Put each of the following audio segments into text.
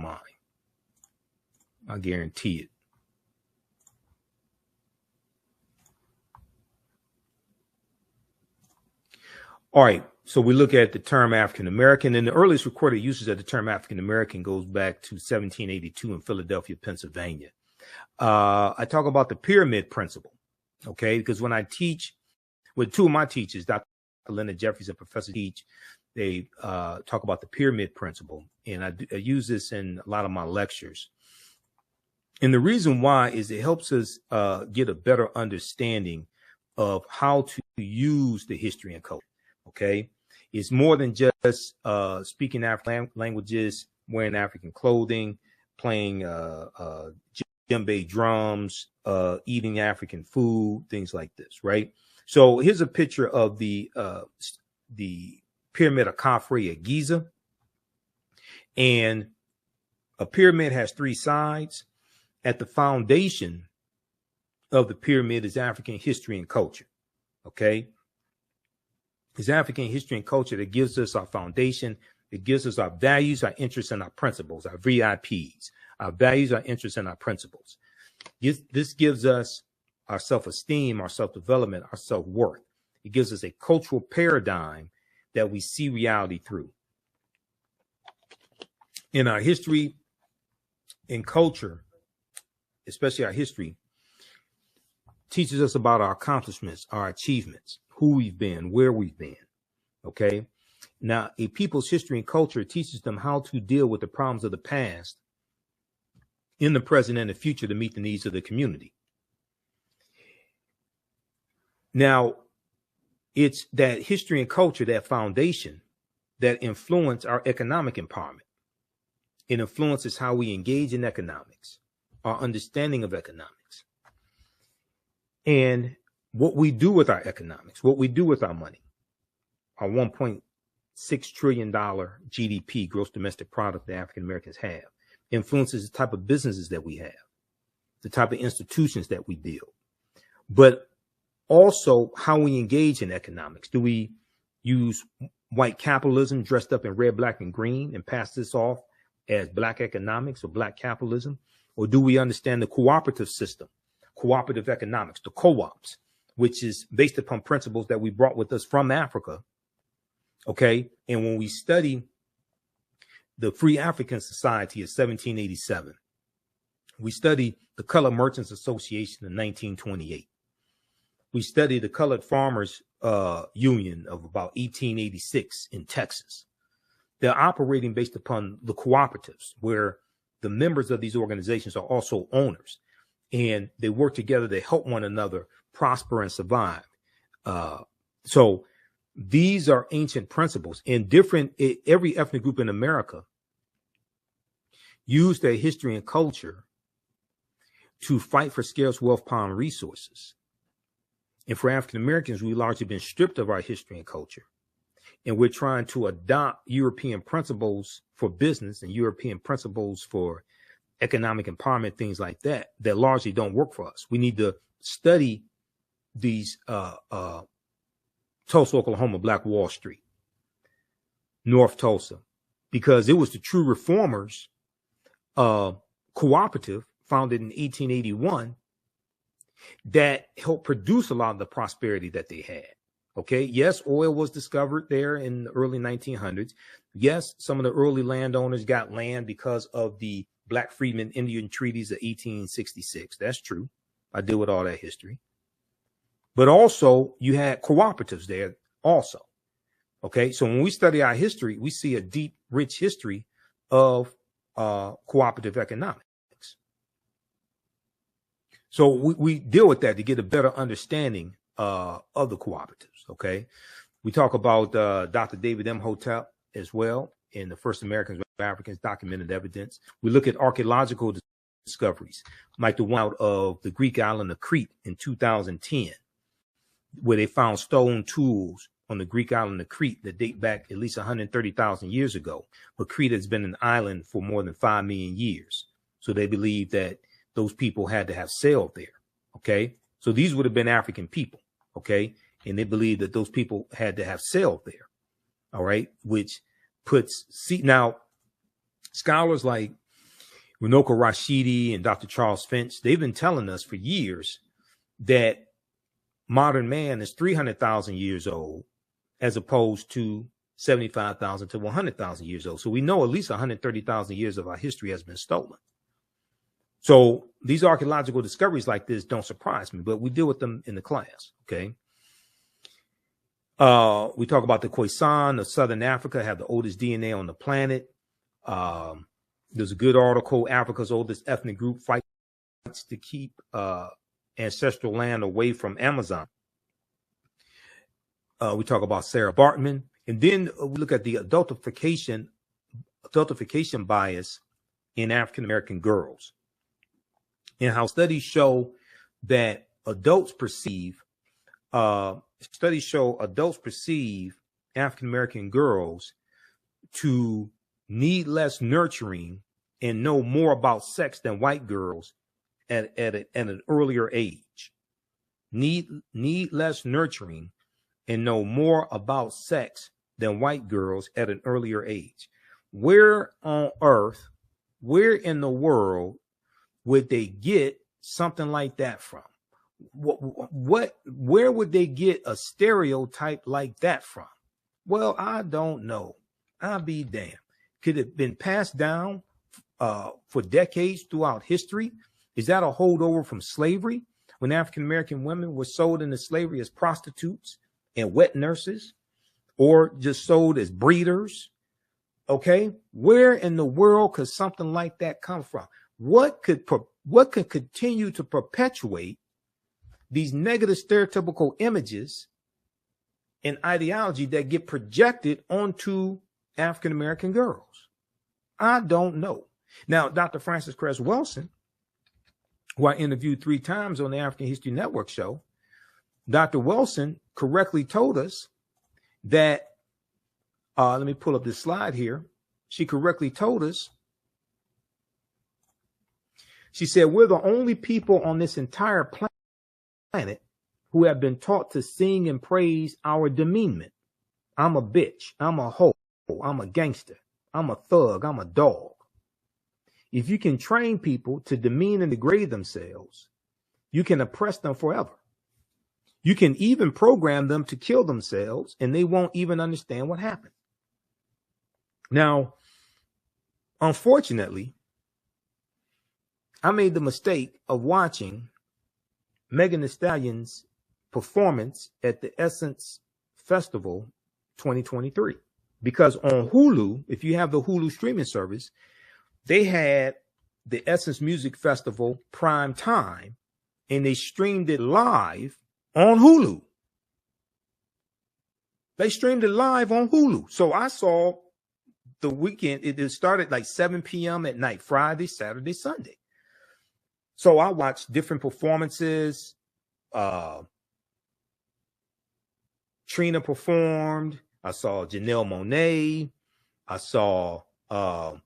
mind. I guarantee it. All right, so we look at the term African American, and the earliest recorded usage of the term African American goes back to 1782 in Philadelphia, Pennsylvania. I talk about the pyramid principle, okay? Because when I teach with two of my teachers, Dr. Leonard Jeffries and Professor Teach, they talk about the pyramid principle, and I use this in a lot of my lectures. And the reason why is it helps us get a better understanding of how to use the history and culture. Okay, it's more than just speaking African languages, wearing African clothing, playing djembe drums, eating African food, things like this, right? So here's a picture of the pyramid of Khafre at Giza, and a pyramid has three sides. At the foundation of the pyramid is African history and culture. Okay. It's African history and culture that gives us our foundation. It gives us our values, our interests, and our principles, our VIPs, our values, our interests, and our principles. This gives us our self-esteem, our self-development, our self-worth. It gives us a cultural paradigm that we see reality through. In our history and culture, especially our history, teaches us about our accomplishments, our achievements, who we've been, where we've been. Okay. Now, a people's history and culture teaches them how to deal with the problems of the past in the present and the future to meet the needs of the community. Now, it's that history and culture, that foundation, that influence our economic empowerment. It influences how we engage in economics, our understanding of economics, and what we do with our economics, what we do with our money. Our $1.6 trillion GDP, gross domestic product, that African Americans have, influences the type of businesses that we have, the type of institutions that we build, but also how we engage in economics. Do we use white capitalism dressed up in red, black, and green and pass this off as black economics or black capitalism? Or do we understand the cooperative system, cooperative economics, the co-ops, which is based upon principles that we brought with us from Africa? Okay. And when we study the Free African Society of 1787, we study the Colored Merchants Association in 1928. We study the Colored Farmers Union of about 1886 in Texas. They're operating based upon the cooperatives, where the members of these organizations are also owners, and they work together to help one another prosper and survive. So these are ancient principles, and every ethnic group in America use their history and culture to fight for scarce wealth, power, and resources. And for African Americans, we've largely been stripped of our history and culture. And we're trying to adopt European principles for business and European principles for economic empowerment, things like that, that largely don't work for us. We need to study these Tulsa, Oklahoma, Black Wall Street, North Tulsa, because it was the True Reformers cooperative founded in 1881 that helped produce a lot of the prosperity that they had. Okay. Yes, oil was discovered there in the early 1900s. Yes, some of the early landowners got land because of the Black Freedmen Indian treaties of 1866. That's true. I deal with all that history. But also you had cooperatives there also. Okay. So when we study our history, we see a deep, rich history of cooperative economics. So we deal with that to get a better understanding of the cooperatives. Okay. We talk about Dr. David Imhotep as well, in the first Americans with Africans, documented evidence. We look at archaeological discoveries, like the one out of the Greek island of Crete in 2010, where they found stone tools on the Greek island of Crete that date back at least 130,000 years ago. But Crete has been an island for more than 5 million years. So they believe that those people had to have sailed there. Okay. So these would have been African people. Okay. And they believe that those people had to have sailed there. All right. Which puts, now scholars like Runoko Rashidi and Dr. Charles Finch, they've been telling us for years that modern man is 300,000 years old as opposed to 75,000 to 100,000 years old. So we know at least 130,000 years of our history has been stolen. So these archaeological discoveries like this don't surprise me, but we deal with them in the class, okay? We talk about the Khoisan of Southern Africa have the oldest DNA on the planet. There's a good article, Africa's oldest ethnic group fights to keep ancestral land away from Amazon. We talk about Sara Baartman. And then we look at the adultification bias in African-American girls and how studies show that adults perceive African-American girls to need less nurturing and know more about sex than white girls at an earlier age. Need less nurturing and know more about sex than white girls at an earlier age. Where on earth, where in the world would they get something like that from? Where would they get a stereotype like that from? Well, I don't know. I'll be damned. Could it have been passed down for decades throughout history? Is that a holdover from slavery when African-American women were sold into slavery as prostitutes and wet nurses or just sold as breeders? Okay, where in the world could something like that come from? What could continue to perpetuate these negative stereotypical images and ideology that get projected onto African-American girls? I don't know. Now, Dr. Frances Cress Welsing, who I interviewed 3 times on the African History Network show, Dr. Welsing correctly told us that, let me pull up this slide here. She correctly told us, she said, we're the only people on this entire planet who have been taught to sing and praise our demeanment. I'm a bitch. I'm a hoe. I'm a gangster. I'm a thug. I'm a dog. If you can train people to demean and degrade themselves, you can oppress them forever. You can even program them to kill themselves and they won't even understand what happened. Now, unfortunately, I made the mistake of watching Megan Thee Stallion's performance at the Essence Festival 2023. Because on Hulu, if you have the Hulu streaming service, they had the Essence Music Festival prime time and they streamed it live on Hulu. They streamed it live on Hulu. So I saw the weekend, it started like 7 p.m. at night, Friday, Saturday, Sunday. So I watched different performances. Trina performed. I saw Janelle Monáe. I saw Lauryn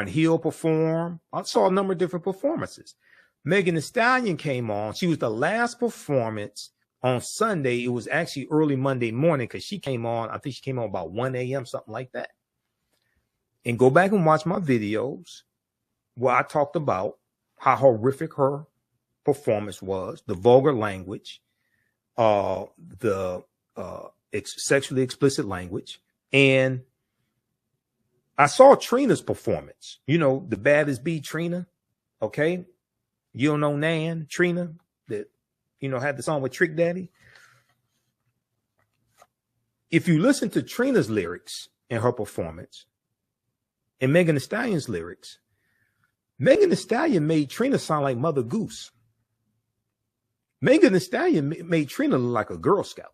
Hill perform. I saw a number of different performances. Megan Thee Stallion came on. She was the last performance on Sunday. It was actually early Monday morning because she came on. I think she came on about 1 a.m., something like that. And go back and watch my videos where I talked about how horrific her performance was, the vulgar language, the sexually explicit language. And I saw Trina's performance, you know, the baddest B Trina. Okay. You don't know Nan, Trina, that, you know, had the song with Trick Daddy. If you listen to Trina's lyrics in her performance and Megan Thee Stallion's lyrics, Megan Thee Stallion made Trina sound like Mother Goose. Megan Thee Stallion made Trina look like a Girl Scout.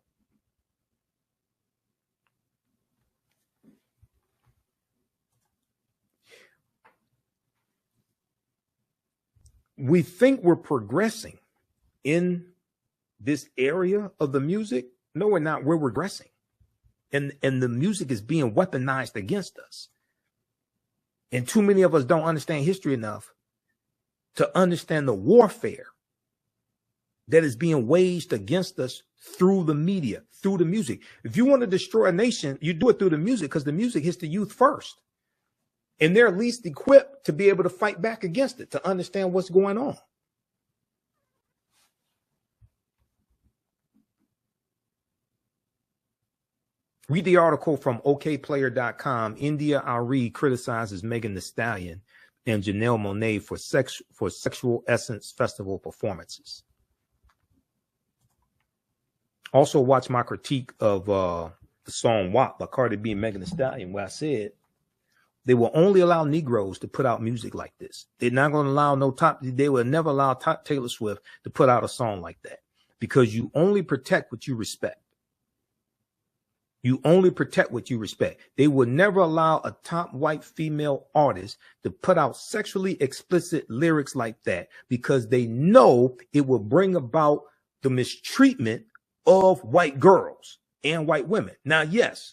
We think we're progressing in this area of the music. No, we're not. We're regressing. And the music is being weaponized against us. And too many of us don't understand history enough to understand the warfare that is being waged against us through the media, through the music. If you want to destroy a nation, you do it through the music because the music hits the youth first. And they're least equipped to be able to fight back against it, to understand what's going on. Read the article from okplayer.com. India Ari criticizes Megan Thee Stallion and Janelle Monáe for Sexual Essence Festival performances. Also, watch my critique of the song WAP by Cardi B and Megan Thee Stallion, where I said they will only allow Negroes to put out music like this. They're not going to allow they will never allow Taylor Swift to put out a song like that, because you only protect what you respect. You only protect what you respect. They would never allow a top white female artist to put out sexually explicit lyrics like that, because they know it will bring about the mistreatment of white girls and white women. Now, yes,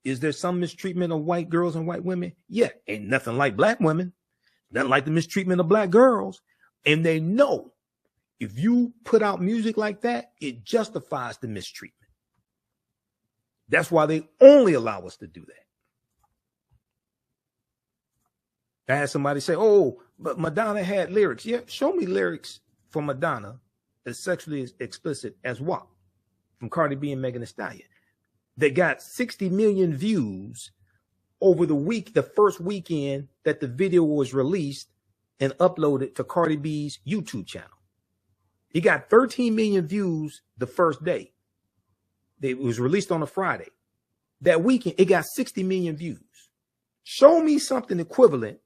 is there some mistreatment of white girls and white women? Yeah, ain't nothing like black women, nothing like the mistreatment of black girls. And they know if you put out music like that, it justifies the mistreatment. That's why they only allow us to do that. I had somebody say, oh, but Madonna had lyrics. Yeah, show me lyrics from Madonna as sexually explicit as what? From Cardi B and Megan Thee Stallion. They got 60 million views over the first weekend that the video was released and uploaded to Cardi B's YouTube channel. He got 13 million views the first day. It was released on a Friday. That weekend, it got 60 million views. Show me something equivalent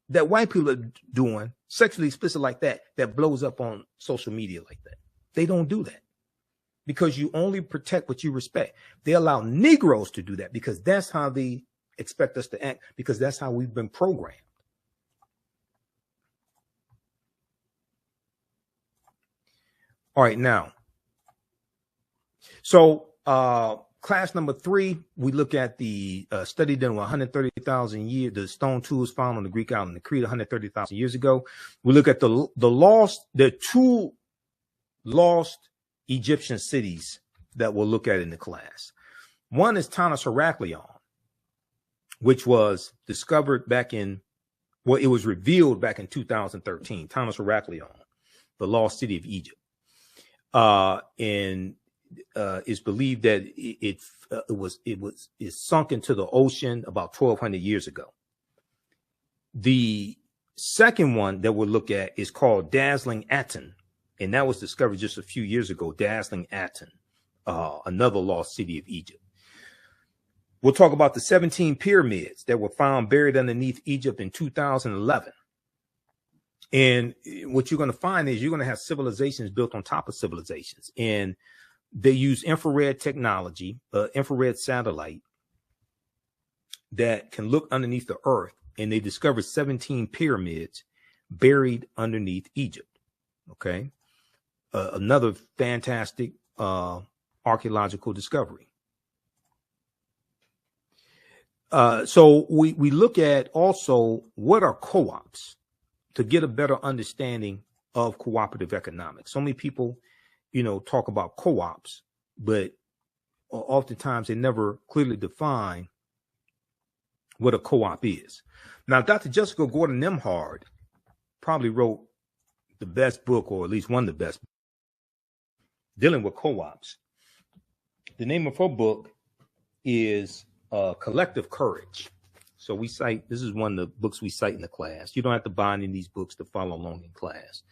that white people are doing, sexually explicit like that, that blows up on social media like that. They don't do that, because you only protect what you respect. They allow Negroes to do that because that's how they expect us to act, because that's how we've been programmed. All right, now. So class number 3, we look at the study done with 130,000 years, the stone tools found on the Greek island of Crete 130,000 years ago. We look at the 2 lost Egyptian cities that we'll look at in the class. One is Tanis Heraklion, which was discovered it was revealed back in 2013. Tanis Heraklion, the lost city of Egypt. And it's believed that it sunk into the ocean about 1,200 years ago. The second one that we'll look at is called Dazzling Aten, and that was discovered just a few years ago. Dazzling Aten, another lost city of Egypt. We'll talk about the 17 pyramids that were found buried underneath Egypt in 2011. And what you're going to find is you're going to have civilizations built on top of civilizations, and they use infrared technology, infrared satellite that can look underneath the earth, and they discovered 17 pyramids buried underneath Egypt. Okay. Another fantastic archaeological discovery. So we look at also what are co-ops to get a better understanding of cooperative economics. So many people, talk about co-ops, but oftentimes they never clearly define what a co-op is. Now, Dr. Jessica Gordon-Nembhard probably wrote the best book, or at least one of the best, dealing with co-ops. The name of her book is Collective Courage. So this is one of the books we cite in the class. You don't have to buy any of these books to follow along in class.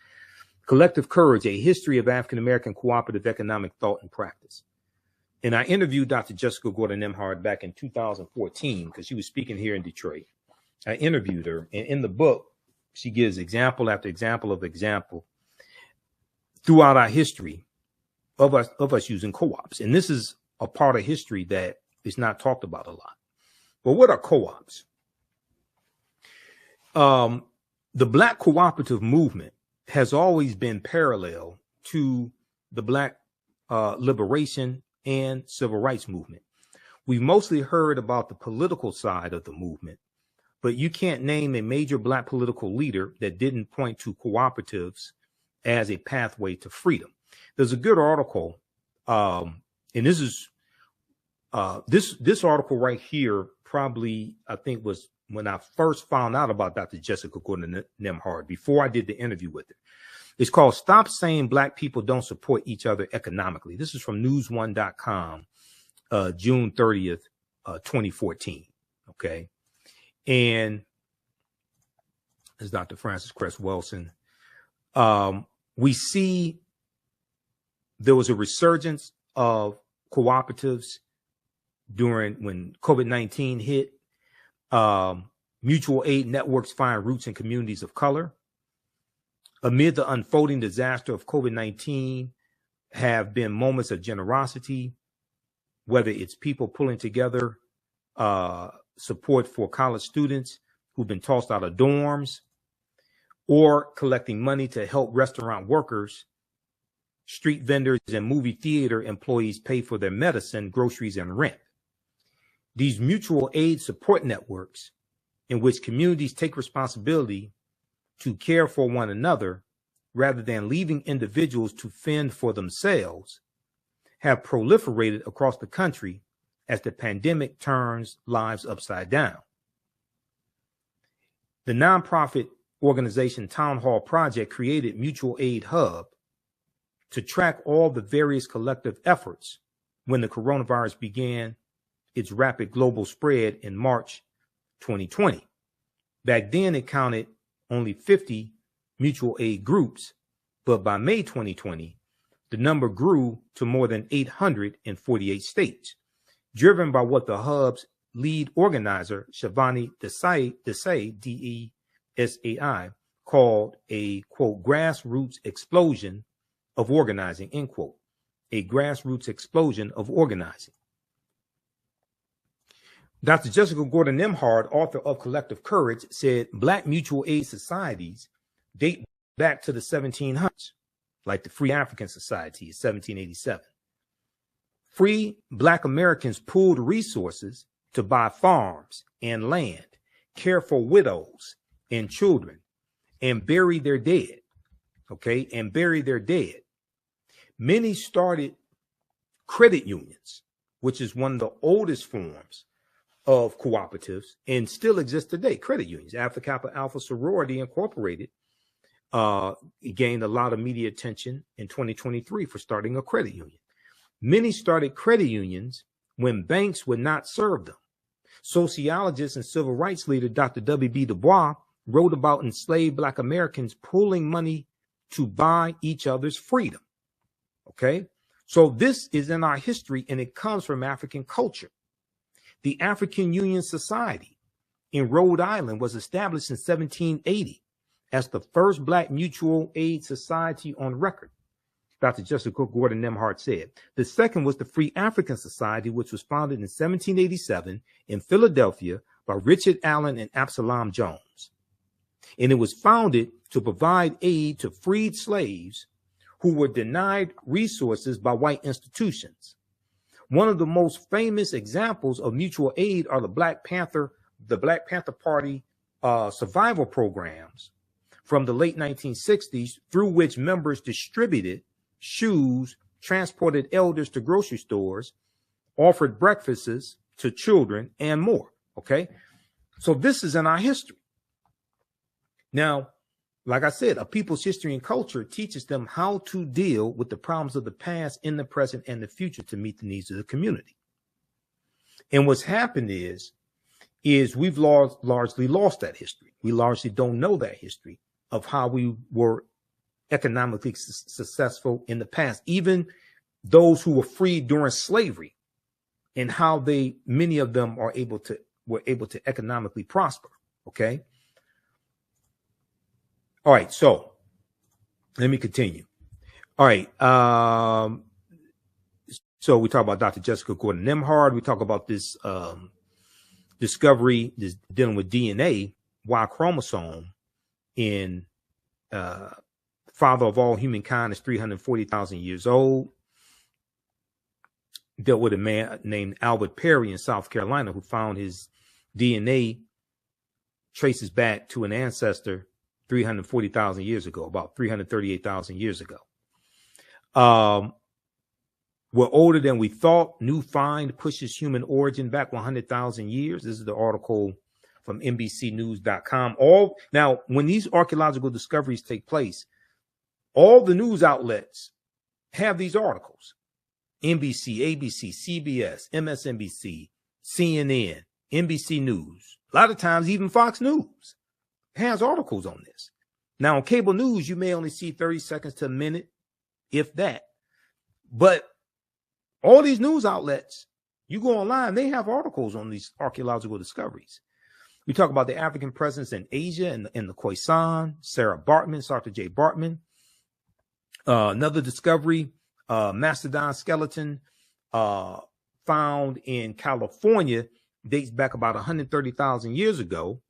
Collective Courage, A History of African-American Cooperative Economic Thought and Practice. And I interviewed Dr. Jessica Gordon-Nembhard back in 2014 because she was speaking here in Detroit. I interviewed her, and in the book, she gives example after example of example throughout our history of us using co-ops. And this is a part of history that is not talked about a lot. But what are co-ops? The Black cooperative movement has always been parallel to the Black liberation and civil rights movement. We've mostly heard about the political side of the movement, but you can't name a major Black political leader that didn't point to cooperatives as a pathway to freedom. There's a good article, and this is this article right here probably, I think, was when I first found out about Dr. Jessica Gordon Nembhard, before I did the interview with her. It's called Stop Saying Black People Don't Support Each Other Economically. This is from news1.com, June 30th, 2014. Okay. And as Dr. Francis Cress Wilson, we see there was a resurgence of cooperatives when COVID-19 hit. Mutual aid networks find roots in communities of color. Amid the unfolding disaster of COVID-19 have been moments of generosity, whether it's people pulling together support for college students who've been tossed out of dorms, or collecting money to help restaurant workers, street vendors, and movie theater employees pay for their medicine, groceries, and rent. These mutual aid support networks, in which communities take responsibility to care for one another rather than leaving individuals to fend for themselves, have proliferated across the country as the pandemic turns lives upside down. The nonprofit organization Town Hall Project created Mutual Aid Hub to track all the various collective efforts when the coronavirus began its rapid global spread in March 2020. Back then, it counted only 50 mutual aid groups, but by May 2020, the number grew to more than 800 in 48 states, driven by what the hub's lead organizer, Shivani Desai, DESAI, called a, quote, grassroots explosion of organizing, end quote, a grassroots explosion of organizing. Dr. Jessica Gordon Nembhard, author of Collective Courage, said Black mutual aid societies date back to the 1700s, like the Free African Society in 1787. Free Black Americans pooled resources to buy farms and land, care for widows and children, and bury their dead, okay, and bury their dead. Many started credit unions, which is one of the oldest forms of cooperatives and still exists today. Credit unions, Alpha Kappa Alpha Sorority Incorporated, gained a lot of media attention in 2023 for starting a credit union. Many started credit unions when banks would not serve them. Sociologist and civil rights leader Dr. W.B. Du Bois wrote about enslaved Black Americans pooling money to buy each other's freedom. Okay, so this is in our history, and it comes from African culture. The African Union Society in Rhode Island was established in 1780 as the first Black mutual aid society on record, Dr. Jessica Gordon Nembhard said. The second was the Free African Society, which was founded in 1787 in Philadelphia by Richard Allen and Absalom Jones. And it was founded to provide aid to freed slaves who were denied resources by white institutions. One of the most famous examples of mutual aid are the Black Panther Party survival programs from the late 1960s, through which members distributed shoes, transported elders to grocery stores, offered breakfasts to children, and more. Okay, so this is in our history. Now, like I said, a people's history and culture teaches them how to deal with the problems of the past in the present and the future to meet the needs of the community. And what's happened is we've largely lost that history. We largely don't know that history of how we were economically successful in the past, even those who were freed during slavery, and how many of them were able to economically prosper. Okay. All right, so let me continue. All right, so we talk about Dr. Jessica Gordon Nembhard. We talk about this discovery, this dealing with DNA, Y chromosome in father of all humankind is 340,000 years old. Dealt with a man named Albert Perry in South Carolina who found his DNA traces back to an ancestor 340,000 years ago, about 338,000 years ago. We're older than we thought. New find pushes human origin back 100,000 years. This is the article from NBCnews.com. All now, when these archaeological discoveries take place, all the news outlets have these articles. NBC, ABC, CBS, MSNBC, CNN, NBC News. A lot of times, even Fox News has articles on this. Now, on cable news, you may only see 30 seconds to a minute, if that. But all these news outlets, you go online, they have articles on these archaeological discoveries. We talk about the African presence in Asia and the Khoisan, Sara Baartman, Dr. J. Baartman. Another discovery, mastodon skeleton found in California, dates back about 130,000 years ago.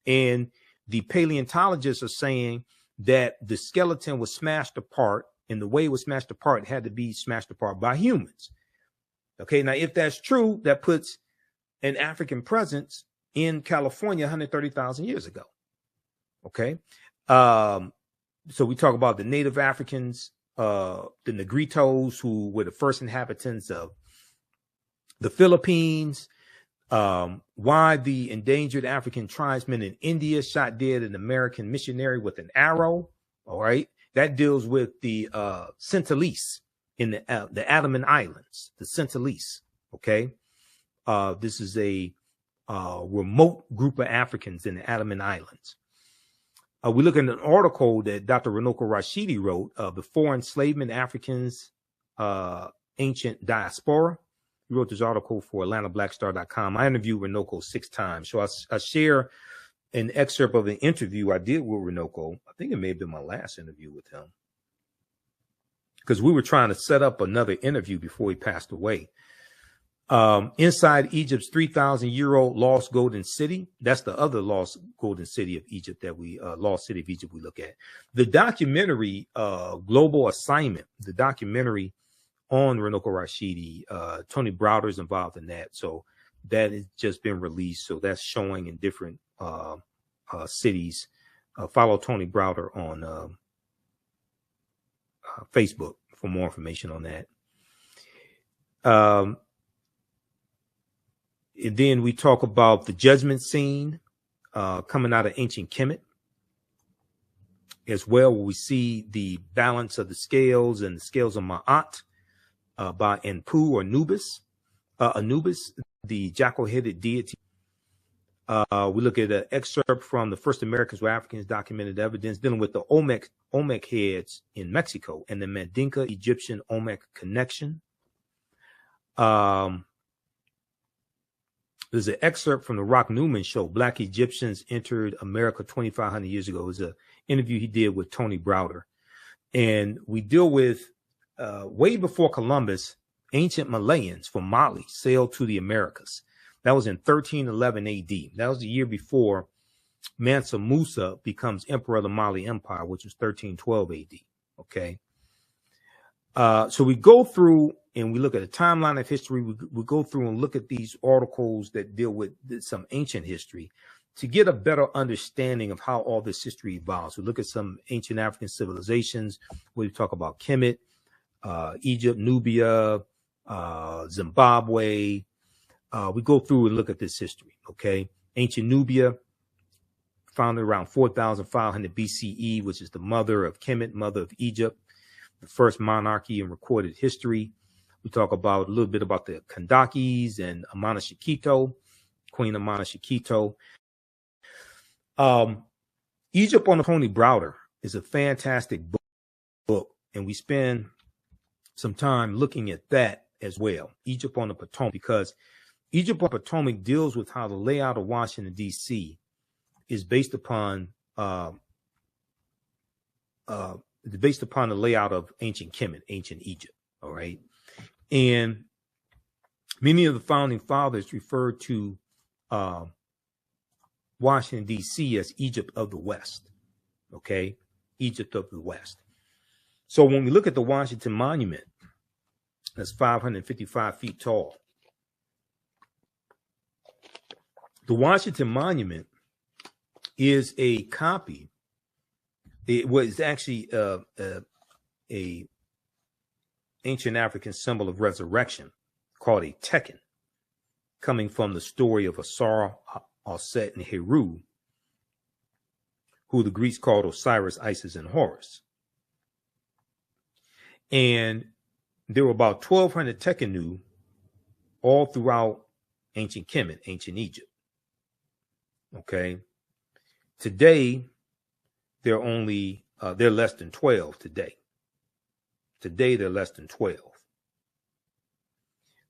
And the paleontologists are saying that the skeleton was smashed apart, and the way it was smashed apart had to be smashed apart by humans. Okay, now if that's true, that puts an African presence in California 130,000 years ago. Okay, so we talk about the native Africans, the Negritos, who were the first inhabitants of the Philippines. Why the endangered African tribesmen in India shot dead an American missionary with an arrow. All right, that deals with the Sentinelese in the Andaman Islands, the Sentinelese. Okay, this is a remote group of Africans in the Andaman Islands. We look at an article that Dr. Runoko Rashidi wrote, Before Enslavement, Africans, Ancient Diaspora. He wrote this article for AtlantaBlackStar.com. I interviewed Runoko 6 times. So I share an excerpt of an interview I did with Runoko. I think it may have been my last interview with him, because we were trying to set up another interview before he passed away. Inside Egypt's 3,000-year-old lost golden city. That's the other lost golden city of Egypt that we, lost city of Egypt we look at. The documentary, Global Assignment, the documentary on Runoko Rashidi, Tony Browder is involved in that. So that has just been released. So that's showing in different cities. Follow Tony Browder on Facebook for more information on that. And then we talk about the judgment scene coming out of ancient Kemet as well, where we see the balance of the scales and the scales of Ma'at by Anpu or Anubis, the jackal-headed deity. We look at an excerpt from the first Americans were Africans documented evidence dealing with the Olmec heads in Mexico and the Mandinka Egyptian Olmec connection. There's an excerpt from the Rock Newman show, Black Egyptians Entered America 2,500 years ago. It was an interview he did with Tony Browder. And we deal with, way before Columbus, ancient Malayans from Mali sailed to the Americas. That was in 1311 AD. That was the year before Mansa Musa becomes emperor of the Mali Empire, which was 1312 AD. Okay. So we go through and we look at a timeline of history. We go through and look at these articles that deal with some ancient history to get a better understanding of how all this history evolves. We look at some ancient African civilizations. We talk about Kemet, Egypt, Nubia, Zimbabwe. We go through and look at this history. Okay. Ancient Nubia, founded around 4,500 BCE, which is the mother of Kemet, mother of Egypt, the first monarchy in recorded history. We talk about a little bit about the Kandakis and Amana Shikito, Queen Amana Shikito. Egypt on Tony Browder is a fantastic book, and we spend some time looking at that as well. Egypt on the Potomac, because Egypt on the Potomac deals with how the layout of Washington, D.C. is based upon the layout of ancient Kemet, ancient Egypt. All right. And many of the founding fathers referred to Washington, D.C. as Egypt of the West. Okay. Egypt of the West. So when we look at the Washington Monument, that's 555 feet tall. The Washington Monument is a copy. It was actually a ancient African symbol of resurrection called a Tekken, coming from the story of Sara Set, and Heru, who the Greeks called Osiris, Isis, and Horus. And there were about 1,200 Tekenu all throughout ancient Kemet, ancient Egypt. Okay. Today, they're less than 12 today. Today, they're less than 12.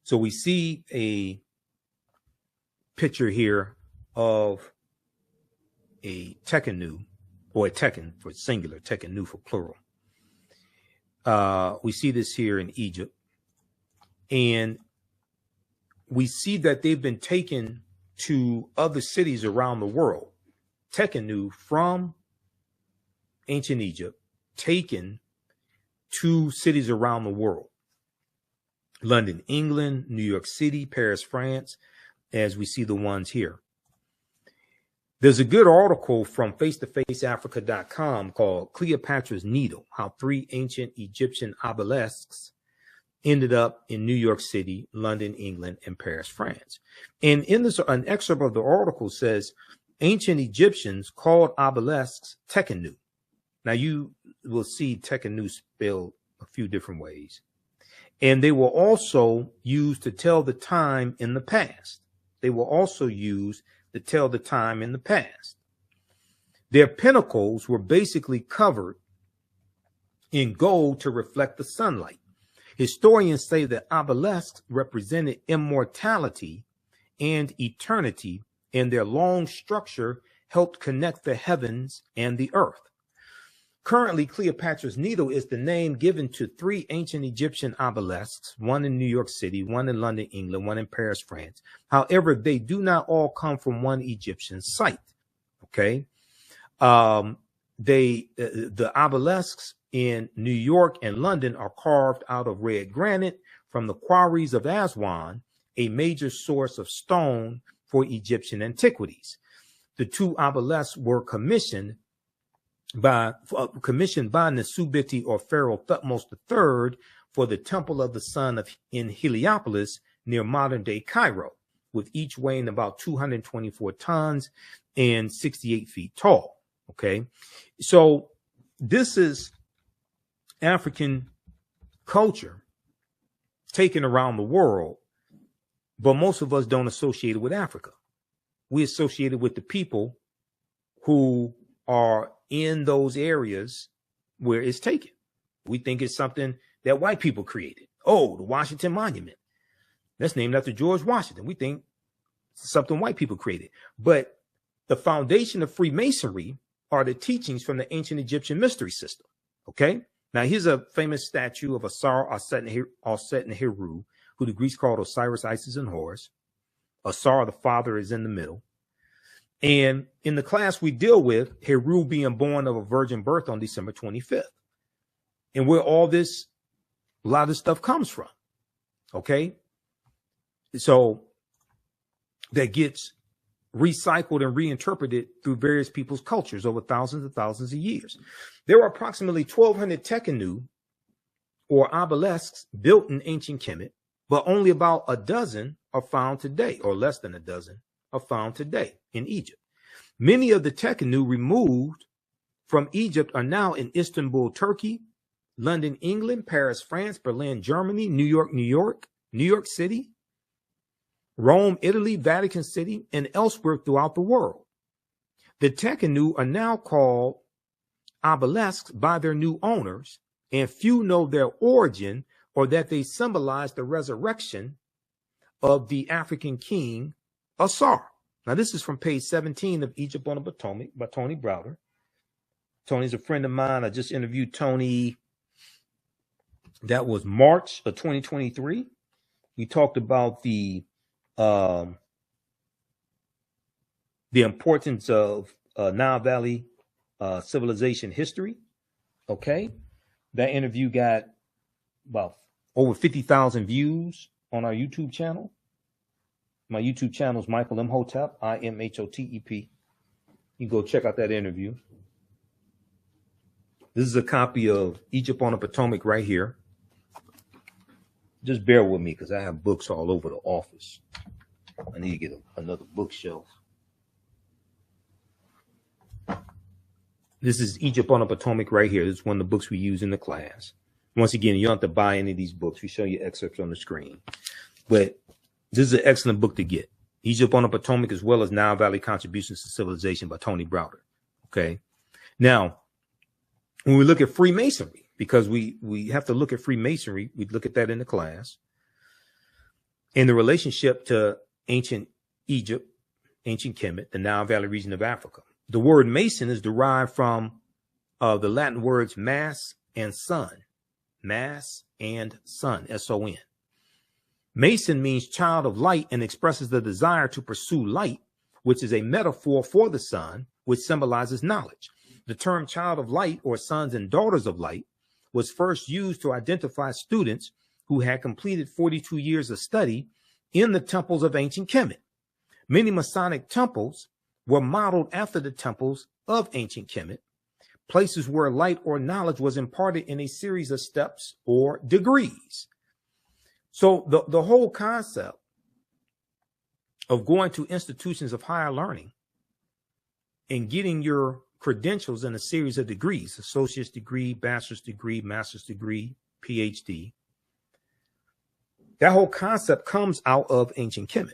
So we see a picture here of a Tekenu, or a Tekken for singular, Tekenu for plural. We see this here in Egypt, and we see that they've been taken to other cities around the world. Tekenu from ancient Egypt, taken to cities around the world. London, England, New York City, Paris, France, as we see the ones here. There's a good article from face-to-faceafrica.com called Cleopatra's Needle, How 3 Ancient Egyptian Obelisks Ended Up in New York City, London, England, and Paris, France. And in this, an excerpt of the article says, ancient Egyptians called obelisks Tekenu. Now you will see Tekenu spelled a few different ways. And they were also used to tell the time in the past. They were also used to tell the time in the past. Their pinnacles were basically covered in gold to reflect the sunlight. Historians say that obelisks represented immortality and eternity, and their long structure helped connect the heavens and the earth. Currently, Cleopatra's Needle is the name given to 3 ancient Egyptian obelisks, one in New York City, one in London, England, one in Paris, France. However, they do not all come from one Egyptian site. Okay. The obelisks in New York and London are carved out of red granite from the quarries of Aswan, a major source of stone for Egyptian antiquities. The 2 obelisks were commissioned by Nesubiti or Pharaoh Thutmose III for the Temple of the Sun in Heliopolis near modern-day Cairo, with each weighing about 224 tons and 68 feet tall. Okay, so this is African culture taken around the world, but most of us don't associate it with Africa. We associate it with the people who are in those areas where it's taken. We think it's something that white people created. Oh, the Washington Monument. That's named after George Washington. We think it's something white people created. But the foundation of Freemasonry are the teachings from the ancient Egyptian mystery system. Okay? Now, here's a famous statue of Sara Baartman, who the Greeks called Osiris, Isis, and Horus. Sara, the father, is in the middle. And in the class we deal with, Heru being born of a virgin birth on December 25th. And where a lot of this stuff comes from. Okay? So that gets recycled and reinterpreted through various people's cultures over thousands and thousands of years. There are approximately 1,200 Tekenu, or obelisks, built in ancient Kemet, but only about a dozen are found today, or less than a dozen are found today in Egypt. Many of the Tekenu removed from Egypt are now in Istanbul, Turkey, London, England, Paris, France, Berlin, Germany, New York City, Rome, Italy, Vatican City, and elsewhere throughout the world. The Tekenu are now called obelisks by their new owners, and few know their origin or that they symbolize the resurrection of the African king Asar. Now, this is from page 17 of Egypt on the Potomac by Tony Browder. Tony's a friend of mine. I just interviewed Tony. That was March of 2023. We talked about the importance of Nile Valley civilization history. Okay. That interview got about over 50,000 views on our YouTube channel. My YouTube channel is Michael Imhotep, Imhotep. You can go check out that interview. This is a copy of Egypt on the Potomac right here. Just bear with me because I have books all over the office. I need to get another bookshelf. This is Egypt on the Potomac right here. This is one of the books we use in the class. Once again, you don't have to buy any of these books. We show you excerpts on the screen. But this is an excellent book to get. Egypt on the Potomac, as well as Nile Valley Contributions to Civilization by Tony Browder. Okay. Now, when we look at Freemasonry, because we have to look at Freemasonry, we look at that in the class, in the relationship to ancient Egypt, ancient Kemet, the Nile Valley region of Africa. The word Mason is derived from the Latin words mass and sun. Mass and sun, S-O-N. Mason means child of light and expresses the desire to pursue light, which is a metaphor for the sun, which symbolizes knowledge. The term child of light, or sons and daughters of light, was first used to identify students who had completed 42 years of study in the temples of ancient Kemet. Many Masonic temples were modeled after the temples of ancient Kemet, places where light or knowledge was imparted in a series of steps or degrees. So the whole concept of going to institutions of higher learning and getting your credentials in a series of degrees, associate's degree, bachelor's degree, master's degree, PhD, that whole concept comes out of ancient Kemet,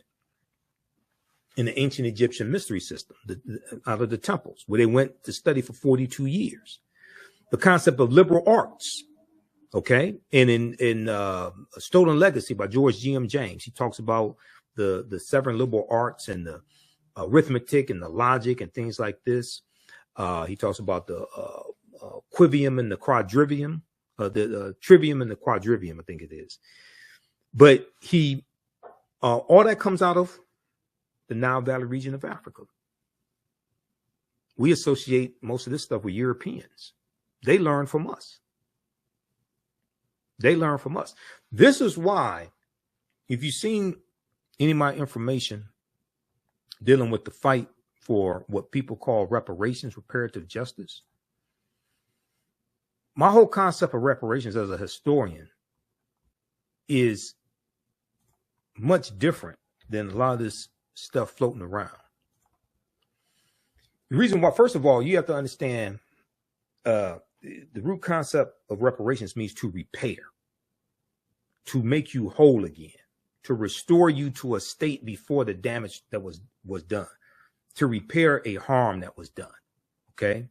in the ancient Egyptian mystery system, out of the temples, where they went to study for 42 years. The concept of liberal arts, okay? And in Stolen Legacy by George G.M. James, he talks about the 7 liberal arts and the arithmetic and the logic and things like this. He talks about the quivium and the quadrivium, the trivium and the quadrivium, I think it is. But all that comes out of the Nile Valley region of Africa. We associate most of this stuff with Europeans. They learn from us. They learn from us. This is why, if you've seen any of my information dealing with the fight for what people call reparations, reparative justice, my whole concept of reparations as a historian is much different than a lot of this stuff floating around. The reason why, first of all, you have to understand the root concept of reparations means to repair, to make you whole again, to restore you to a state before the damage that was done, to repair a harm that was done. Okay.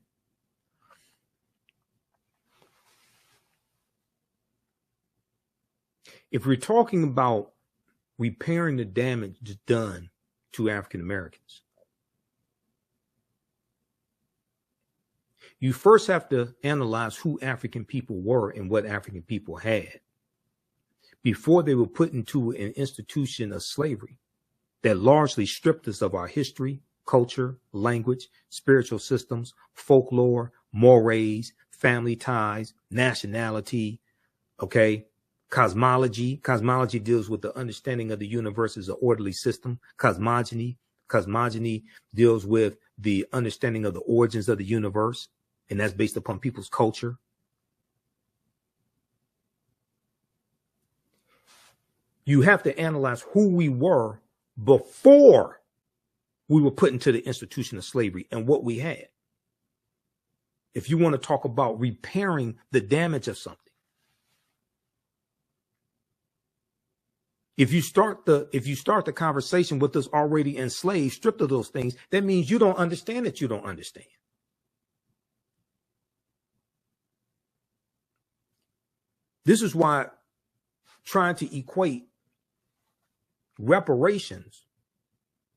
If we're talking about repairing the damage done to African Americans, you first have to analyze who African people were and what African people had before they were put into an institution of slavery that largely stripped us of our history, culture, language, spiritual systems, folklore, mores, family ties, nationality, okay? Cosmology. Cosmology deals with the understanding of the universe as an orderly system. Cosmogony deals with the understanding of the origins of the universe, and that's based upon people's culture. You have to analyze who we were before we were put into the institution of slavery and what we had. If you want to talk about repairing the damage of something, if you start the conversation with us already enslaved, stripped of those things, that means you don't understand that you don't understand. This is why trying to equate reparations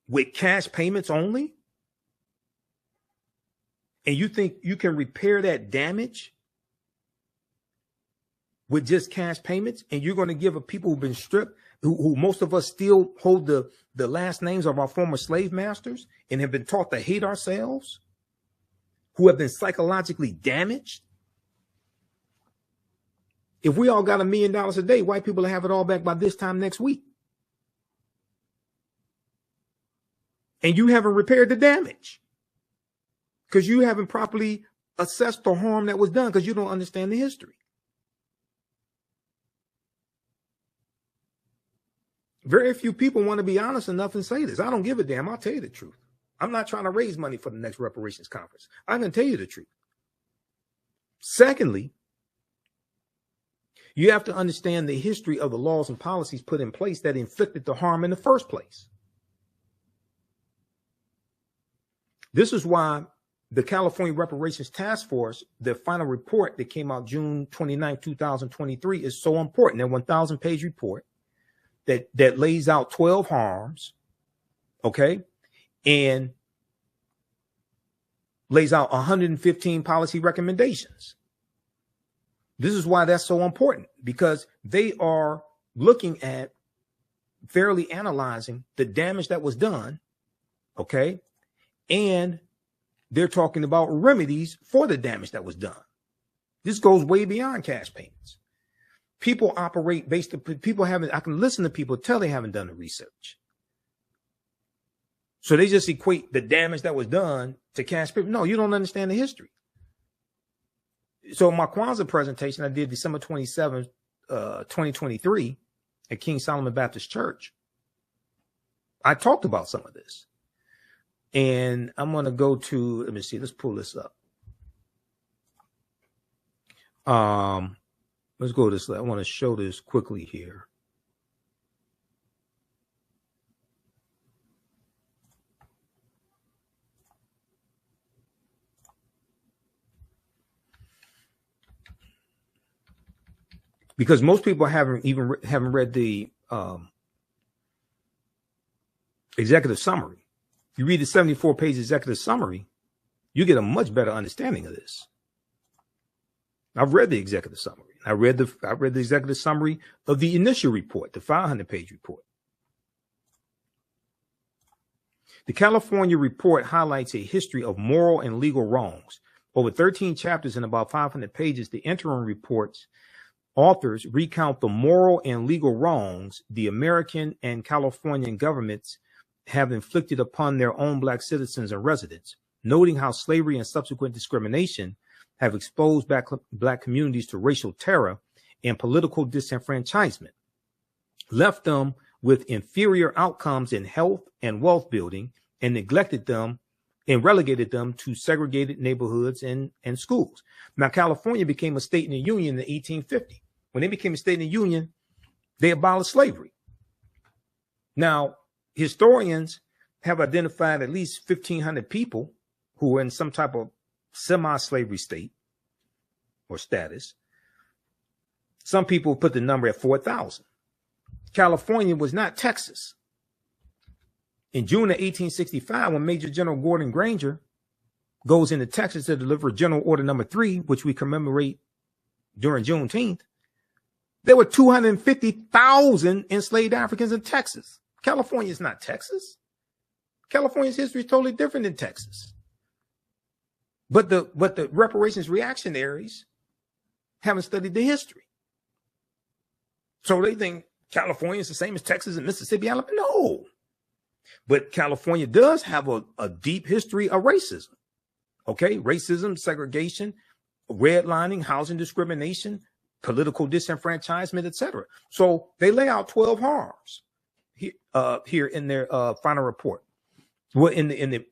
with cash payments only, and you think you can repair that damage with just cash payments, and you're going to give a people who've been stripped, who most of us still hold the last names of our former slave masters and have been taught to hate ourselves, who have been psychologically damaged. If we all got $1 million a day, white people will have it all back by this time next week. And you haven't repaired the damage because you haven't properly assessed the harm that was done because you don't understand the history. Very few people want to be honest enough and say this. I don't give a damn. I'll tell you the truth. I'm not trying to raise money for the next reparations conference. I'm going to tell you the truth. Secondly, you have to understand the history of the laws and policies put in place that inflicted the harm in the first place. This is why the California Reparations Task Force, their final report that came out June 29, 2023, is so important. That 1,000-page report that lays out 12 harms, okay, and lays out 115 policy recommendations. This is why that's so important, because they are looking at fairly analyzing the damage that was done, okay, and they're talking about remedies for the damage that was done. This goes way beyond cash payments. People operate based on people haven't. I can listen to people tell they haven't done the research. So they just equate the damage that was done to cash payments. No, you don't understand the history. So my Kwanzaa presentation I did December 27th, 2023 at King Solomon Baptist Church, I talked about some of this. And I'm going to go to, let me see, let's pull this up. Let's go to this. I want to show this quickly here. Because most people haven't read the executive summary. You read the 74-page executive summary, you get a much better understanding of this. I've read the executive summary. I read the executive summary of the initial report, the 500-page report. The California report highlights a history of moral and legal wrongs. Over 13 chapters and about 500 pages, the interim report's authors recount the moral and legal wrongs the American and Californian governments have inflicted upon their own Black citizens and residents, noting how slavery and subsequent discrimination have exposed Black communities to racial terror and political disenfranchisement, left them with inferior outcomes in health and wealth building, and neglected them and relegated them to segregated neighborhoods and schools. Now, California became a state in the Union in 1850. When they became a state in the Union, they abolished slavery. Now, historians have identified at least 1,500 people who were in some type of semi-slavery state or status. Some people put the number at 4,000. California was not Texas. In June of 1865, when Major General Gordon Granger goes into Texas to deliver General Order Number 3, which we commemorate during Juneteenth, there were 250,000 enslaved Africans in Texas. California is not Texas. California's history is totally different than Texas. But the reparations reactionaries haven't studied the history. So they think California is the same as Texas and Mississippi, Alabama. No. But California does have a deep history of racism. Okay, racism, segregation, redlining, housing discrimination, political disenfranchisement, etc. So they lay out 12 harms here in their final report. Well, in the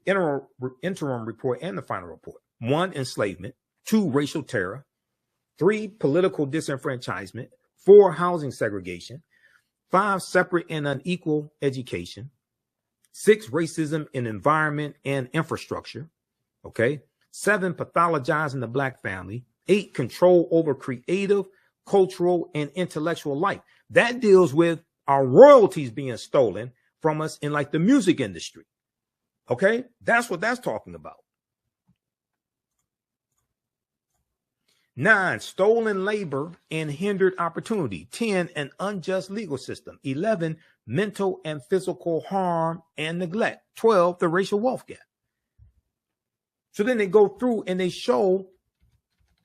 interim report and the final report. 1, enslavement. 2, racial terror. 3, political disenfranchisement. 4, housing segregation. 5, separate and unequal education. 6, racism in environment and infrastructure. Okay. 7, pathologizing the Black family. 8, control over creative, cultural, and intellectual life. That deals with our royalties being stolen from us in like the music industry. Okay. That's what that's talking about. 9, stolen labor and hindered opportunity. 10, an unjust legal system. 11, mental and physical harm and neglect. 12, the racial wealth gap. So then they go through and they show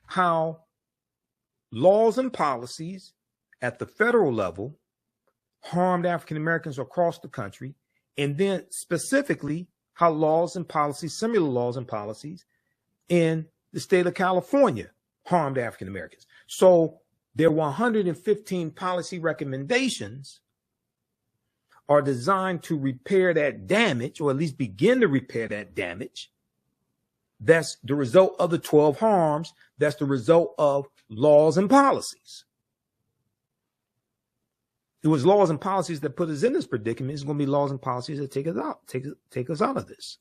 how laws and policies at the federal level harmed African Americans across the country, and then specifically how laws and policies, similar laws and policies in the state of California harmed African Americans. So there were 115 policy recommendations are designed to repair that damage, or at least begin to repair that damage. That's the result of the 12 harms. That's the result of laws and policies. It was laws and policies that put us in this predicament. It's going to be laws and policies that take us out of this.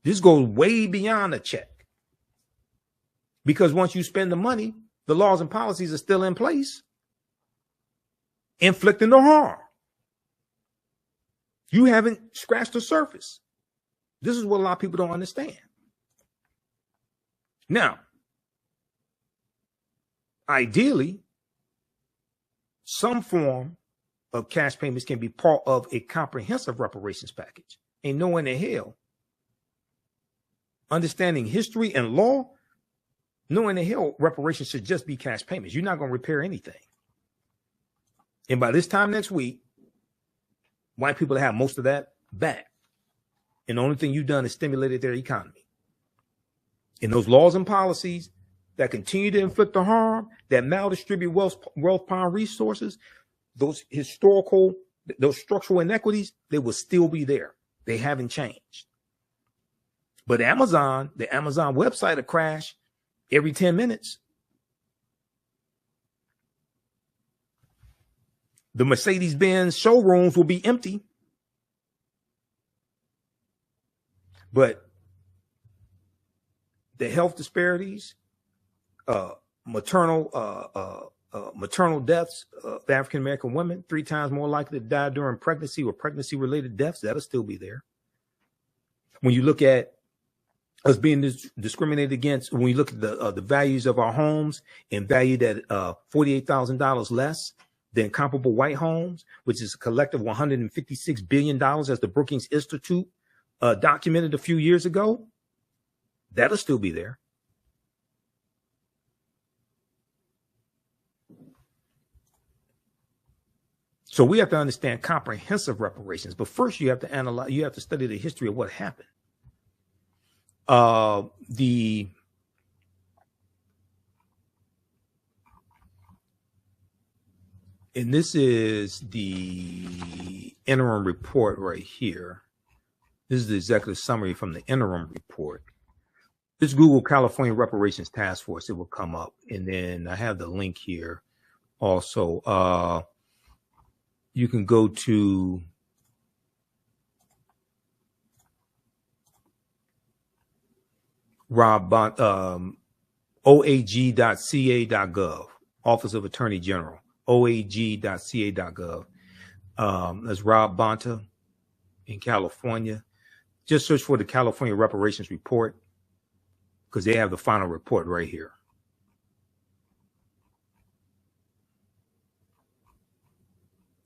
This goes way beyond a check. Because once you spend the money, the laws and policies are still in place, inflicting the harm. You haven't scratched the surface. This is what a lot of people don't understand. Now, ideally, some form of cash payments can be part of a comprehensive reparations package. Ain't no in the hell. Understanding history and law, no in the hell reparations should just be cash payments. You're not going to repair anything. And by this time next week, white people have most of that back. And the only thing you've done is stimulated their economy. And those laws and policies that continue to inflict the harm, that maldistribute wealth, power, and resources, those historical, those structural inequities, they will still be there. They haven't changed. But the Amazon website will crash every 10 minutes. The Mercedes-Benz showrooms will be empty. But the health disparities, maternal deaths of African-American women, 3 times more likely to die during pregnancy or pregnancy-related deaths, that'll still be there. When you look at us being discriminated against, when you look at the values of our homes and valued at $48,000 less than comparable white homes, which is a collective $156 billion, as the Brookings Institute documented a few years ago, that'll still be there. So we have to understand comprehensive reparations, but first you have to analyze, you have to study the history of what happened. And this is the interim report right here. This is the executive summary from the interim report. This Google California Reparations Task Force, it will come up. And then I have the link here also. You can go to oag.ca.gov, Office of Attorney General, oag.ca.gov. That's Rob Bonta in California. Just search for the California Reparations Report, because they have the final report right here.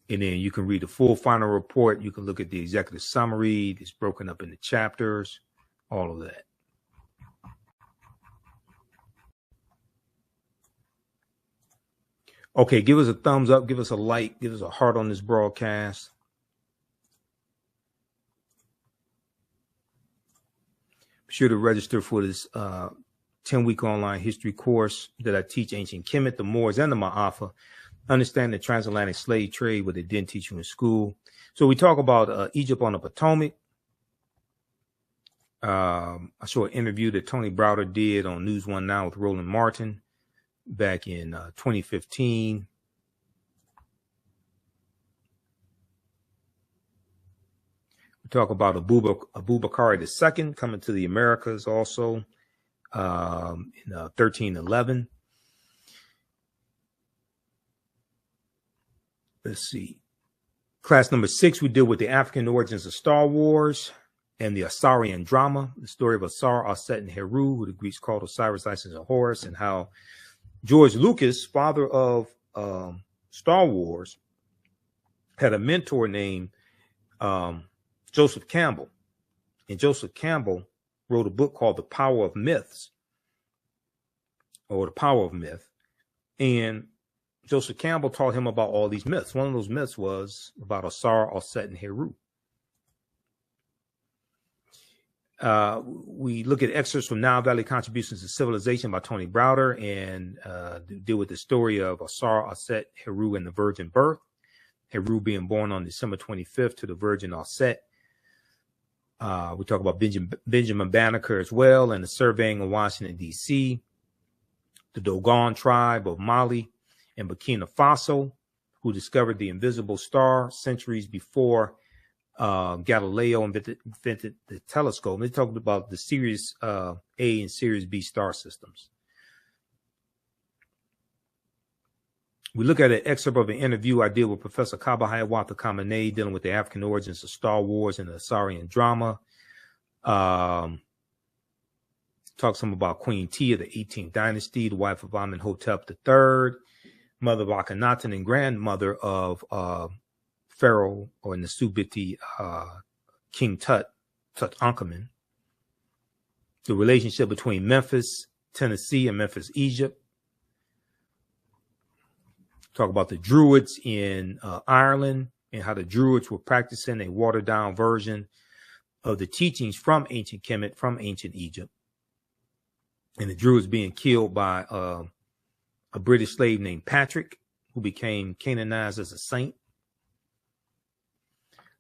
And then you can read the full final report. You can look at the executive summary. It's broken up into chapters, all of that. Okay, give us a thumbs up, give us a like, give us a heart on this broadcast. Be sure to register for this 10-week online history course that I teach ancient Kemet, the Moors, and the Maafa. Understand the transatlantic slave trade, what they didn't teach you in school. So we talk about Egypt on the Potomac. I saw an interview that Tony Browder did on News One Now with Roland Martin back in 2015. We talk about Abubakar II coming to the Americas also in 1311. Let's see. Class number 6, we deal with the African origins of Star Wars and the Asarian drama, the story of Asar, Aset, and Heru, who the Greeks called Osiris, Isis, and Horus, and how George Lucas, father of Star Wars, had a mentor named Joseph Campbell. And Joseph Campbell wrote a book called The Power of Myths, or The Power of Myth. And Joseph Campbell taught him about all these myths. One of those myths was about Asar, Aset, and Heru. We look at excerpts from Nile Valley Contributions to Civilization by Tony Browder and deal with the story of Asar, Aset, Heru, and the virgin birth. Heru being born on December 25th to the Virgin Osset. We talk about Benjamin Banneker as well, and the surveying of Washington, D.C., the Dogon tribe of Mali and Burkina Faso, who discovered the invisible star centuries before Galileo invented the telescope. And they talked about the Series A and Series B star systems. We look at an excerpt of an interview I did with Professor Kaba Hiawatha Khamenei dealing with the African origins of Star Wars and the Assyrian drama. Talk some about Queen Tia of the 18th dynasty, the wife of Imhotep III, mother of Akhenaten and grandmother of Pharaoh or Nasubiti King Tutankhamun. The relationship between Memphis, Tennessee, and Memphis, Egypt. Talk about the Druids in Ireland and how the Druids were practicing a watered-down version of the teachings from ancient Kemet, from ancient Egypt. And the Druids being killed by a British slave named Patrick, who became canonized as a saint.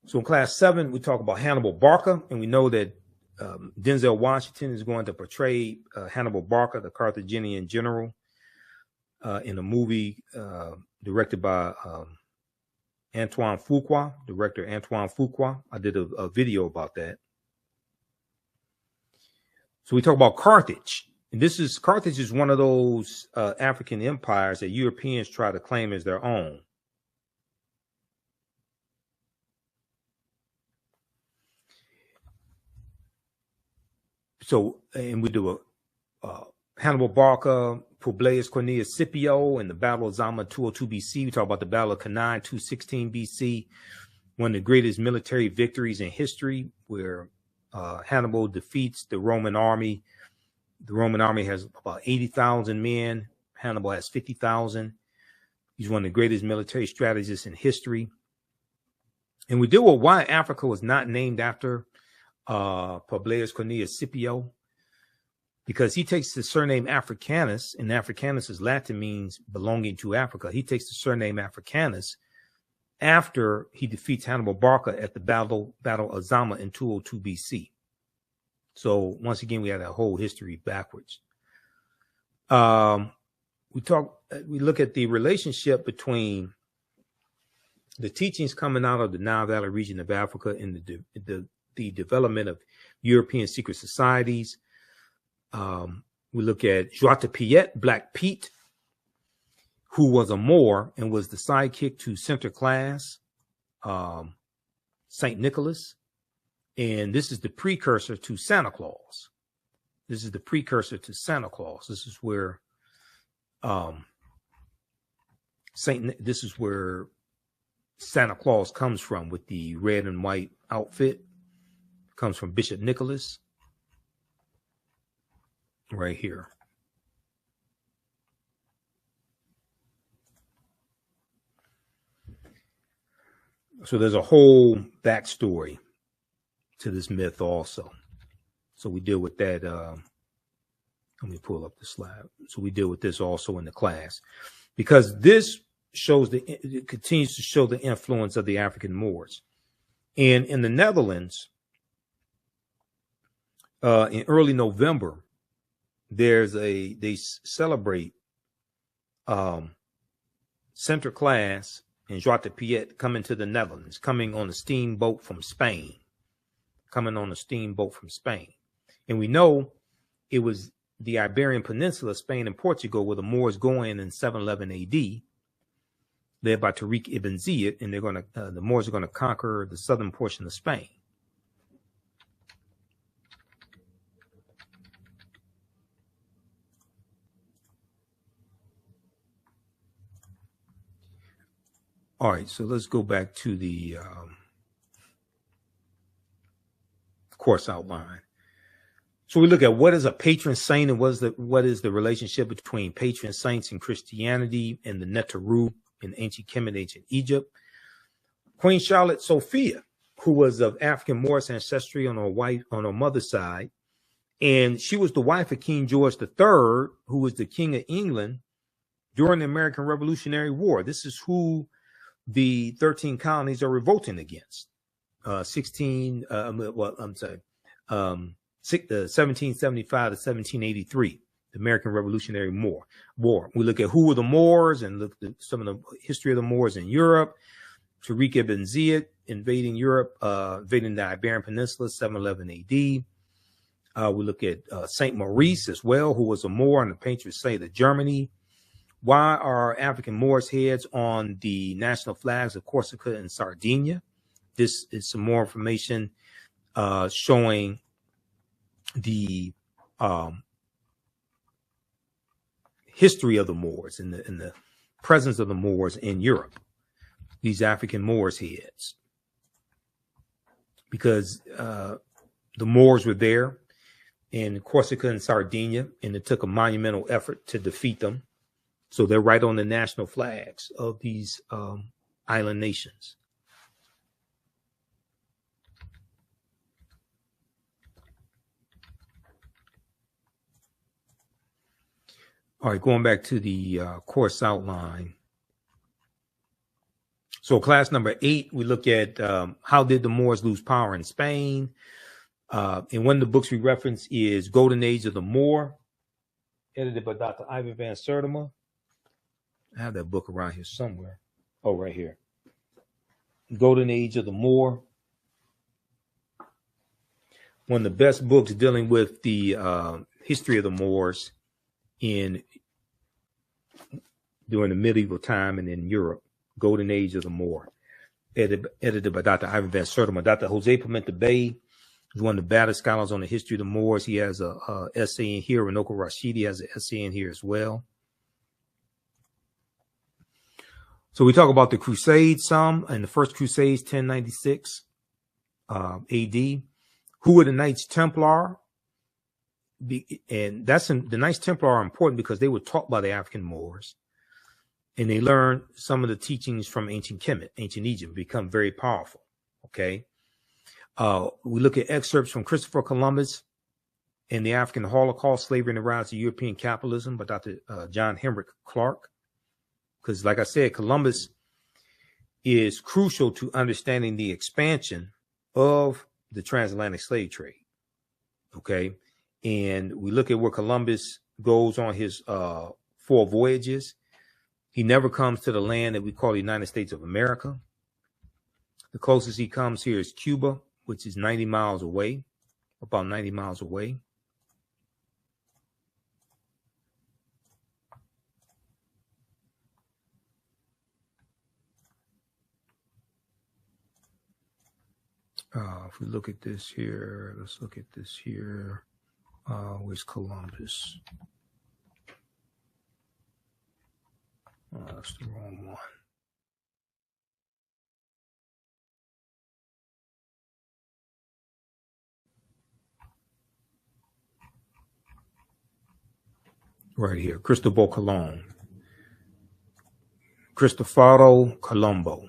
So in class 7, we talk about Hannibal Barca, and we know that Denzel Washington is going to portray Hannibal Barca, the Carthaginian general, in a movie directed by Antoine Fuqua, director Antoine Fuqua. I did a video about that. So we talk about Carthage. And Carthage is one of those African empires that Europeans try to claim as their own. So, and we do a Hannibal Barca, Publius Cornelius Scipio, and the Battle of Zama 202 BC. We talk about the Battle of Cannae 216 BC, one of the greatest military victories in history, where Hannibal defeats the Roman army. The Roman army has about 80,000 men. Hannibal has 50,000. He's one of the greatest military strategists in history. And we deal with why Africa was not named after Publius Cornelius Scipio, because he takes the surname Africanus, and Africanus is Latin, means belonging to Africa. He takes the surname Africanus after he defeats Hannibal Barca at the Battle of Zama in 202 BC. So once again, we had a whole history backwards. We look at the relationship between the teachings coming out of the Nile Valley region of Africa and the development of European secret societies. We look at Joie de Piet, Black Pete, who was a Moor and was the sidekick to Sinterklaas, Saint Nicholas. And this is the precursor to Santa Claus. This is where Santa Claus comes from, with the red and white outfit. Comes from Bishop Nicholas. Right here. So there's a whole backstory to this myth also. So we deal with that. Let me pull up the slide. So we deal with this also in the class, because this it continues to show the influence of the African Moors. And in the Netherlands, in early November, they celebrate Sinterklaas and Joie de Piet coming to the Netherlands, coming on a steamboat from Spain. And we know it was the Iberian Peninsula, Spain and Portugal, where the Moors go in 711 AD, led by Tariq ibn Ziyad, and the Moors are going to conquer the southern portion of Spain. All right, so let's go back to the course outline. So we look at what is a patron saint and what is the relationship between patron saints and Christianity and the Neteru in ancient Kemet, ancient Egypt. Queen Charlotte Sophia, who was of African Moorish ancestry on her mother's side, and she was the wife of King George III, who was the King of England during the American Revolutionary War. This is who the 13 colonies are revolting against. 1775 to 1783, the American Revolutionary War. We look at who were the Moors and look at some of the history of the Moors in Europe. Tariq ibn Ziyad invading Europe, invading the Iberian Peninsula, 711 AD. We look at Saint Maurice as well, who was a Moor on the patron saint of Germany. Why are African Moors heads on the national flags of Corsica and Sardinia? This is some more information showing the history of the Moors and the presence of the Moors in Europe. These African Moors heads, because the Moors were there in Corsica and Sardinia, and it took a monumental effort to defeat them. So they're right on the national flags of these island nations. All right, going back to the course outline. So class number 8, we look at how did the Moors lose power in Spain? And one of the books we reference is Golden Age of the Moor, edited by Dr. Ivan van Sertima. I have that book around here somewhere. Oh, right here. Golden Age of the Moor. One of the best books dealing with the history of the Moors during the medieval time and in Europe. Golden Age of the Moor, edited by Dr. Ivan van Sertima. Dr. Jose Pimenta Bay is one of the baddest scholars on the history of the Moors. He has a essay in here. Ranoko Rashidi has an essay in here as well. So we talk about the Crusades some, and the first Crusades, 1096 AD. Who were the Knights Templar? And the Knights Templar are important because they were taught by the African Moors. And they learn some of the teachings from ancient Kemet, ancient Egypt, become very powerful. Okay. We look at excerpts from Christopher Columbus and the African Holocaust, Slavery and the Rise of European Capitalism by Dr. John Henrik Clark. Because like I said, Columbus is crucial to understanding the expansion of the transatlantic slave trade. Okay. And we look at where Columbus goes on his 4 voyages. He never comes to the land that we call the United States of America. The closest he comes here is Cuba, which is 90 miles away, about 90 miles away. If we look at this here, let's look at this here. Where's Columbus? That's the wrong one. Right here, Cristobal Colon. Cristoforo Colombo.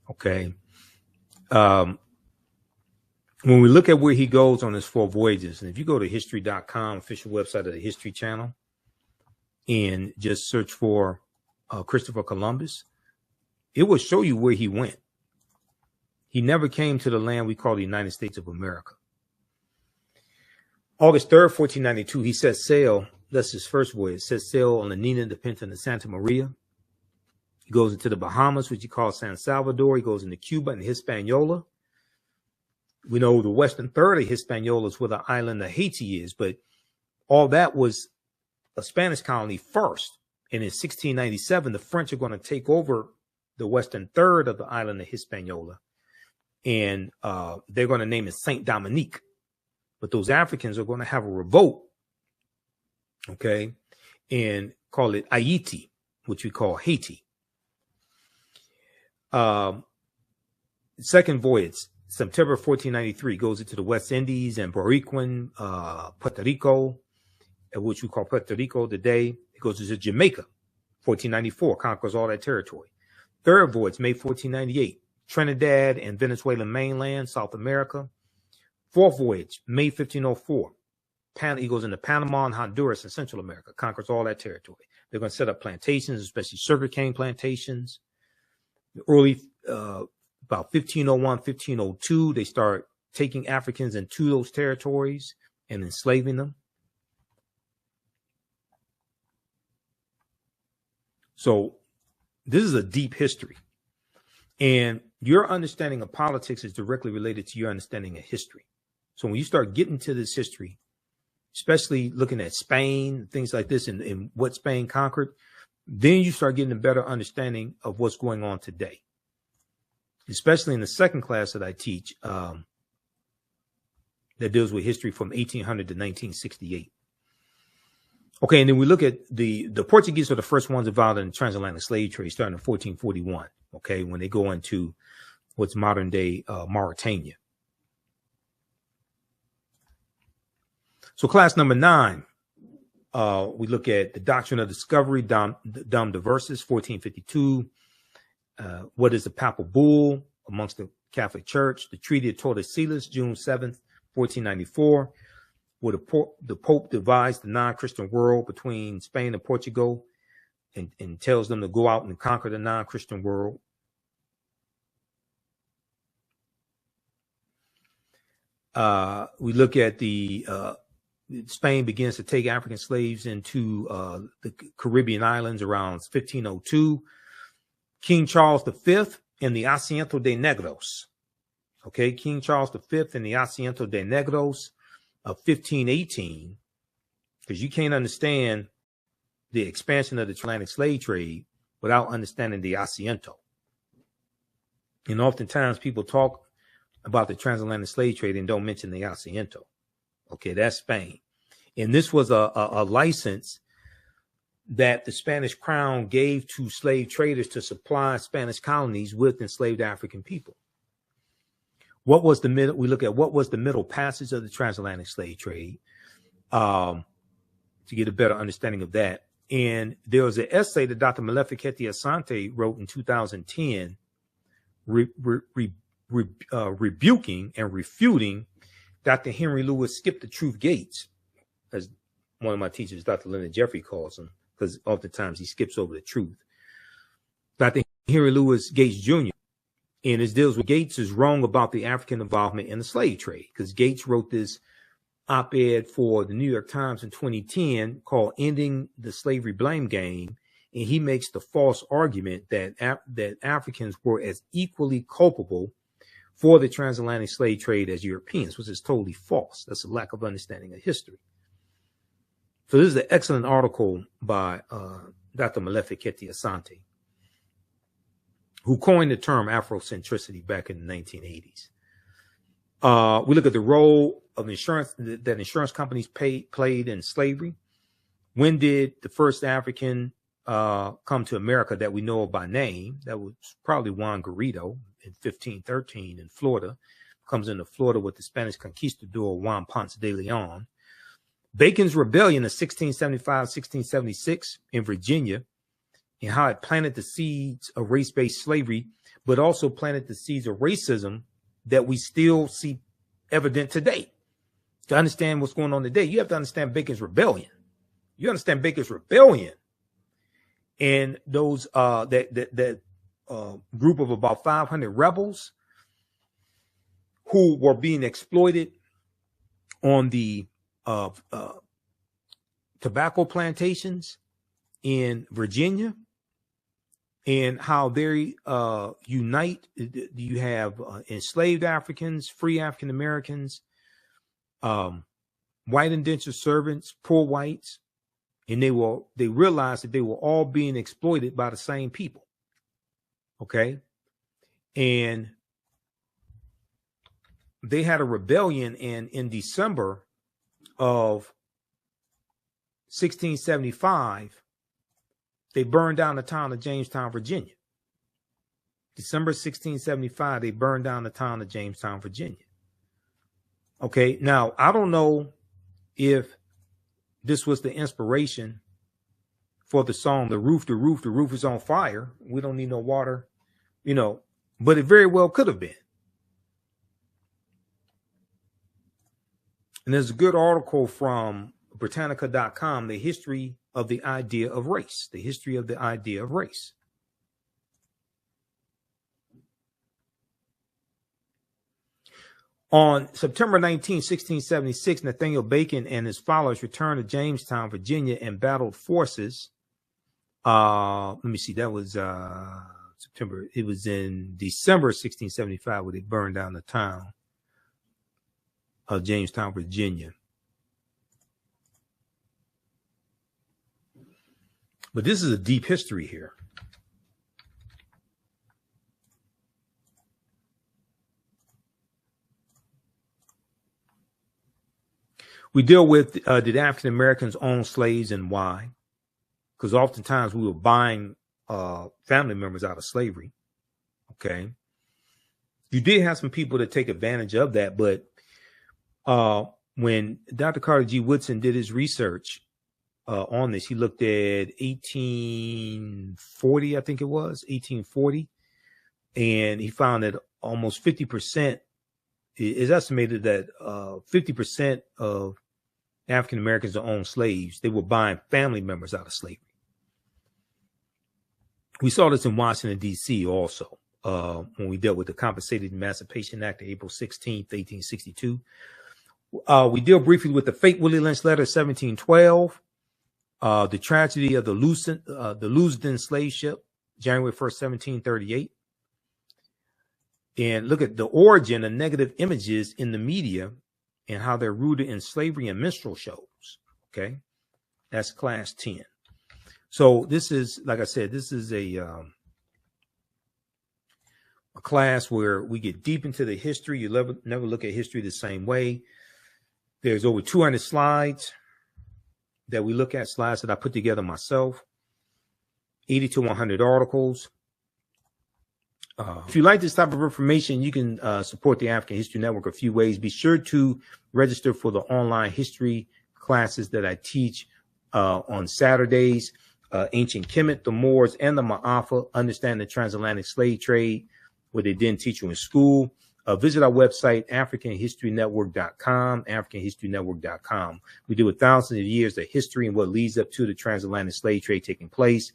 Okay. When we look at where he goes on his 4 voyages, and if you go to history.com, official website of the History Channel, and just search for Christopher Columbus, it will show you where he went. He never came to the land we call the United States of America. August 3rd, 1492, he set sail. That's his first voyage. Set sail on the Nina, the Pinta, and the Santa Maria. He goes into the Bahamas, which he calls San Salvador. He goes into Cuba and Hispaniola. We know the western third of Hispaniola is where the island of Haiti is, but all that was a Spanish colony first. And in 1697, the French are going to take over the western third of the island of Hispaniola. And they're going to name it Saint Dominique. But those Africans are going to have a revolt, okay, and call it Haiti, which we call Haiti. Second voyage, September 1493, goes into the West Indies and Boricuan, Puerto Rico, which we call Puerto Rico today. It goes to Jamaica, 1494, conquers all that territory. Third voyage, May 1498, Trinidad and Venezuelan mainland, South America. Fourth voyage, May 1504, he goes into Panama and Honduras in Central America, conquers all that territory. They're going to set up plantations, especially sugarcane plantations. Early, about 1501, 1502, they start taking Africans into those territories and enslaving them. So this is a deep history. And your understanding of politics is directly related to your understanding of history. So when you start getting to this history, especially looking at Spain, things like this, and what Spain conquered, then you start getting a better understanding of what's going on today. Especially in the second class that I teach, that deals with history from 1800 to 1968. Okay, and then we look at the Portuguese are the first ones involved in the transatlantic slave trade starting in 1441, okay, when they go into what's modern day Mauritania. So class number 9, we look at the doctrine of discovery, Dom Diversis, 1452. What is the papal bull amongst the Catholic Church? The Treaty of Tordesillas, June 7th, 1494. Where the Pope divides the non-Christian world between Spain and Portugal and tells them to go out and conquer the non-Christian world. We look at Spain begins to take African slaves into the Caribbean islands around 1502. King Charles V and the Asiento de Negros. Okay, King Charles V and the Asiento de Negros of 1518, because you can't understand the expansion of the Atlantic slave trade without understanding the Asiento. And oftentimes people talk about the transatlantic slave trade and don't mention the Asiento. Okay, that's Spain. And this was a license that the Spanish crown gave to slave traders to supply Spanish colonies with enslaved African people. What was the middle? We look at what was the middle passage of the transatlantic slave trade to get a better understanding of that. And there was an essay that Dr. Maleficenti Asante wrote in 2010, rebuking and refuting Dr. Henry Louis Skip the Truth Gates, as one of my teachers, Dr. Leonard Jeffrey, calls him, because oftentimes he skips over the truth. Dr. Henry Louis Gates Jr. And it deals with Gates is wrong about the African involvement in the slave trade, because Gates wrote this op-ed for the New York Times in 2010 called Ending the Slavery Blame Game. And he makes the false argument that Africans were as equally culpable for the transatlantic slave trade as Europeans, which is totally false. That's a lack of understanding of history. So this is an excellent article by Dr. Maleficenti Asante, who coined the term Afrocentricity back in the 1980s. We look at the role of insurance that insurance companies played in slavery. When did the first African come to America that we know of by name? That was probably Juan Garrido in 1513 in Florida. Comes into Florida with the Spanish conquistador Juan Ponce de Leon. Bacon's Rebellion of 1675-1676 in Virginia, and how it planted the seeds of race-based slavery, but also planted the seeds of racism that we still see evident today. To understand what's going on today, you have to understand Bacon's Rebellion. You understand Bacon's Rebellion and those that group of about 500 rebels who were being exploited on the tobacco plantations in Virginia, and how they unite. You have enslaved Africans, free African Americans, white indentured servants, poor whites, and they realized that they were all being exploited by the same people. Okay, and they had a rebellion, and in December of 1675, they burned down the town of Jamestown, Virginia. December 1675, they burned down the town of Jamestown, Virginia. Okay, now I don't know if this was the inspiration for the song, the roof is on fire. We don't need no water, but it very well could have been. And there's a good article from Britannica.com, the history of the idea of race, the history of the idea of race. On September 19, 1676, Nathaniel Bacon and his followers returned to Jamestown, Virginia, and battled forces. Let me see, that was September. It was in December 1675 where they burned down the town of Jamestown, Virginia. But this is a deep history here. We deal with did African Americans own slaves and why? Because oftentimes we were buying family members out of slavery. Okay. You did have some people that take advantage of that, but when Dr. Carter G. Woodson did his research on this, he looked at 1840, I think it was 1840, and he found that almost 50% is estimated that 50% of African Americans that owned slaves, they were buying family members out of slavery. We saw this in Washington, D.C. also when we dealt with the Compensated Emancipation Act of April 16th, 1862. We deal briefly with the fake Willie Lynch letter, 1712, the tragedy of the Lusden slave ship, January 1st, 1738. And look at the origin of negative images in the media and how they're rooted in slavery and minstrel shows. Okay. That's class 10. So this is, like I said, this is a class where we get deep into the history. You never look at history the same way. There's over 200 slides that we look at, slides that I put together myself, 80 to 100 articles. If you like this type of information, you can support the African History Network a few ways. Be sure to register for the online history classes that I teach on Saturdays. Ancient Kemet, the Moors, and the Maafa, Understand the Transatlantic Slave Trade, what they didn't teach you in school. Visit our website, AfricanHistoryNetwork.com, AfricanHistoryNetwork.com. We deal with thousands of years of history and what leads up to the transatlantic slave trade taking place.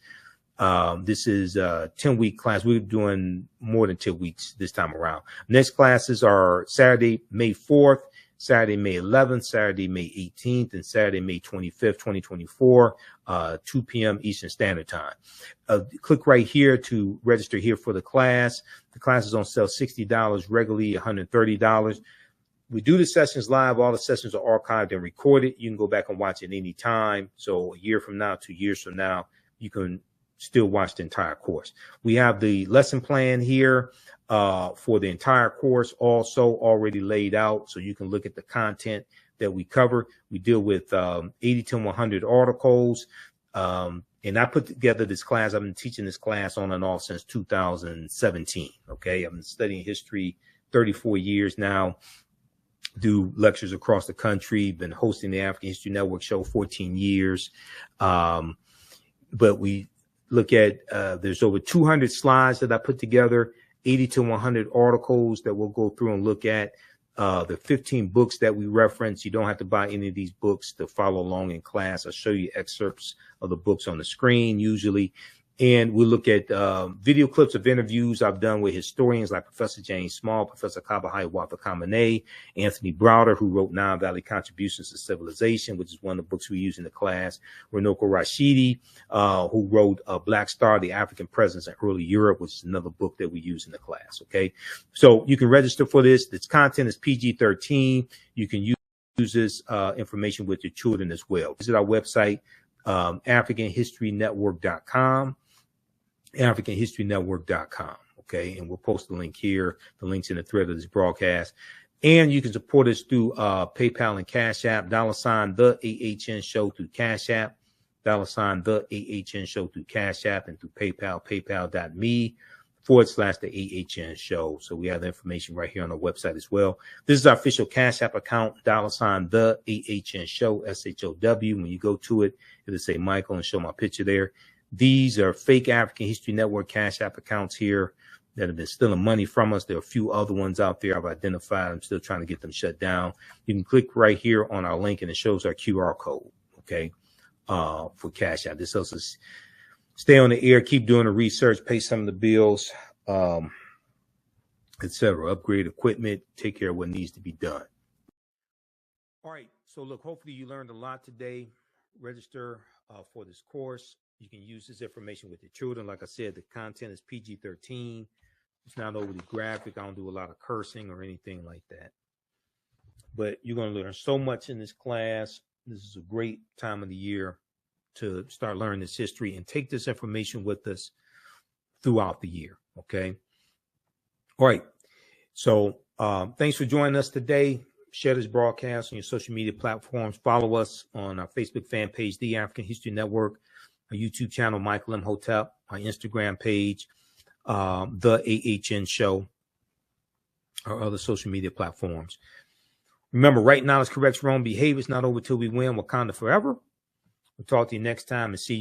This is a 10-week class. We're doing more than 10 weeks this time around. Next classes are Saturday, May 4th, Saturday, May 11th, Saturday, May 18th, and Saturday, May 25th, 2024, 2 p.m. Eastern Standard Time. Click right here to register here for the class. The class is on sale $60, regularly $130. We do the sessions live. All the sessions are archived and recorded. You can go back and watch it any time. So a year from now, 2 years from now, you can still watch the entire course. We have the lesson plan here for the entire course also already laid out, so you can look at the content that we cover. We deal with 80 to 100 articles. And I put together this class. I've been teaching this class on and off since 2017. Okay. I've been studying history 34 years now, do lectures across the country, been hosting the African History Network show 14 years. But we look at, there's over 200 slides that I put together, 80 to 100 articles that we'll go through and look at. The 15 books that we reference. You don't have to buy any of these books to follow along in class. I'll show you excerpts of the books on the screen usually. And we'll look at video clips of interviews I've done with historians like Professor James Small, Professor Kabahai Wafa-Kamene, Anthony Browder, who wrote Nile Valley Contributions to Civilization, which is one of the books we use in the class, Runoko Rashidi, who wrote Black Star, The African Presence in Early Europe, which is another book that we use in the class, okay? So you can register for this. This content is PG-13. You can use this information with your children as well. Visit our website, AfricanHistoryNetwork.com. AfricanHistoryNetwork.com. Okay. And we'll post the link here. The link's in the thread of this broadcast. And you can support us through PayPal and Cash App, $the AHN show through Cash App, $the AHN show through Cash App, and through PayPal, paypal.me/the AHN show. So we have the information right here on the website as well. This is our official Cash App account, $the AHN show, SHOW. When you go to it, it'll say Michael and show my picture there. These are fake African History Network Cash App accounts here that have been stealing money from us. There are a few other ones out there I've identified. I'm still trying to get them shut down. You can click right here on our link and it shows our QR code, okay, for Cash App. This helps us stay on the air, keep doing the research, pay some of the bills. etc. Upgrade equipment, take care of what needs to be done. All right. So look, hopefully you learned a lot today. Register for this course. You can use this information with your children. Like I said, the content is PG-13. It's not overly graphic. I don't do a lot of cursing or anything like that. But you're going to learn so much in this class. This is a great time of the year to start learning this history and take this information with us throughout the year. Okay. All right. So thanks for joining us today. Share this broadcast on your social media platforms. Follow us on our Facebook fan page, The African History Network, our YouTube channel, Michael Imhotep, our Instagram page, The AHN Show, our other social media platforms. Remember, right now is correct wrong behavior. It's not over till we win. Wakanda forever. We'll talk to you next time and see you.